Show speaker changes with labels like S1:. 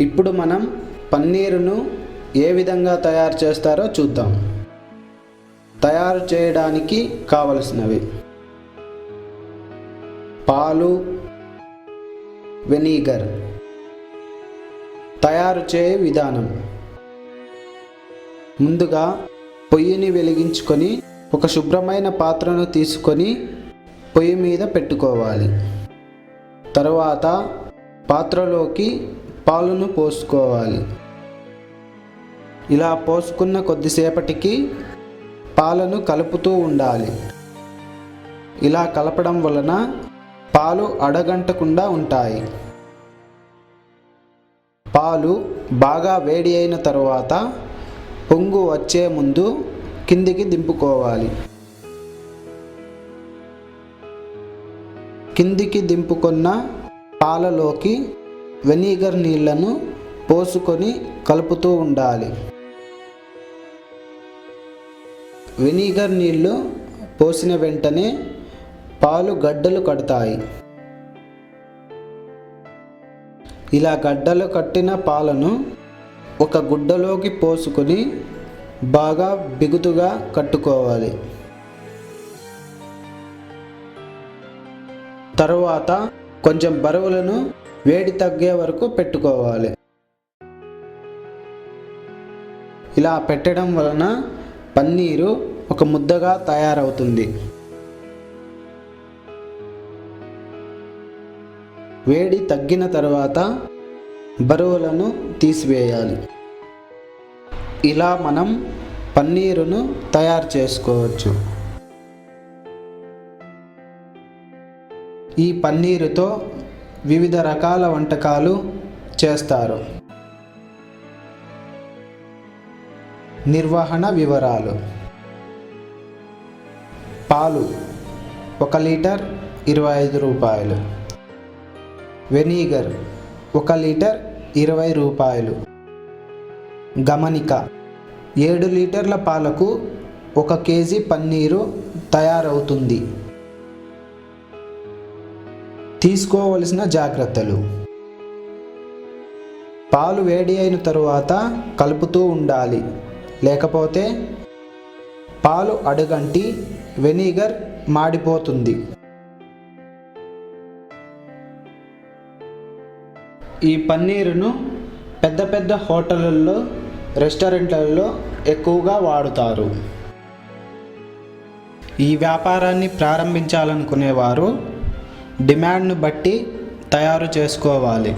S1: ఇప్పుడు మనం పన్నీరును ఏ విధంగా తయారు చేస్తారో చూద్దాం. తయారు చేయడానికి కావలసినవి: పాలు, వెనిగర్. తయారు చేయ విధానం: ముందుగా పొయ్యిని వెలిగించుకొని ఒక శుభ్రమైన పాత్రను తీసుకొని పొయ్యి మీద పెట్టుకోవాలి. తర్వాత పాత్రలోకి పాలును పోసుకోవాలి. ఇలా పోసుకున్న కొద్దిసేపటికి పాలను కలుపుతూ ఉండాలి. ఇలా కలపడం వలన పాలు అడగంటకుండా ఉంటాయి. పాలు బాగా వేడి అయిన తర్వాత పొంగు వచ్చే ముందు కిందికి దింపుకోవాలి. కిందికి దింపుకున్న పాలలోకి వెనిగర్ నీళ్లను పోసుకొని కలుపుతూ ఉండాలి. వెనిగర్ నీళ్లు పోసిన వెంటనే పాలు గడ్డలు కడతాయి. ఇలా గడ్డలు కట్టిన పాలను ఒక గుడ్డలోకి పోసుకొని బాగా బిగుతుగా కట్టుకోవాలి. తరువాత కొంచెం బరువులను వేడి తగ్గే వరకు పెట్టుకోవాలి. ఇలా పెట్టడం వలన పన్నీరు ఒక ముద్దగా తయారవుతుంది. వేడి తగ్గిన తర్వాత బరువులను తీసివేయాలి. ఇలా మనం పన్నీరును తయారు చేసుకోవచ్చు. ఈ పన్నీరుతో వివిధ రకాల వంటకాలు చేస్తారు. నిర్వహణ వివరాలు: పాలు 1 లీటర్ 25 రూపాయలు, వెనిగర్ 1 లీటర్ 20 రూపాయలు. గమనిక: 7 లీటర్ల పాలకు 1 కేజీ పన్నీరు తయారవుతుంది. తీసుకోవలసిన జాగ్రత్తలు: పాలు వేడి అయిన తరువాత కలుపుతూ ఉండాలి, లేకపోతే పాలు అడుగంటి వెనిగర్ మాడిపోతుంది. ఈ పన్నీరును పెద్ద పెద్ద హోటళ్ళల్లో, రెస్టారెంట్లలో ఎక్కువగా వాడుతారు. ఈ వ్యాపారాన్ని ప్రారంభించాలనుకునేవారు డిమాండ్ను బట్టి తయారు చేసుకోవాలి.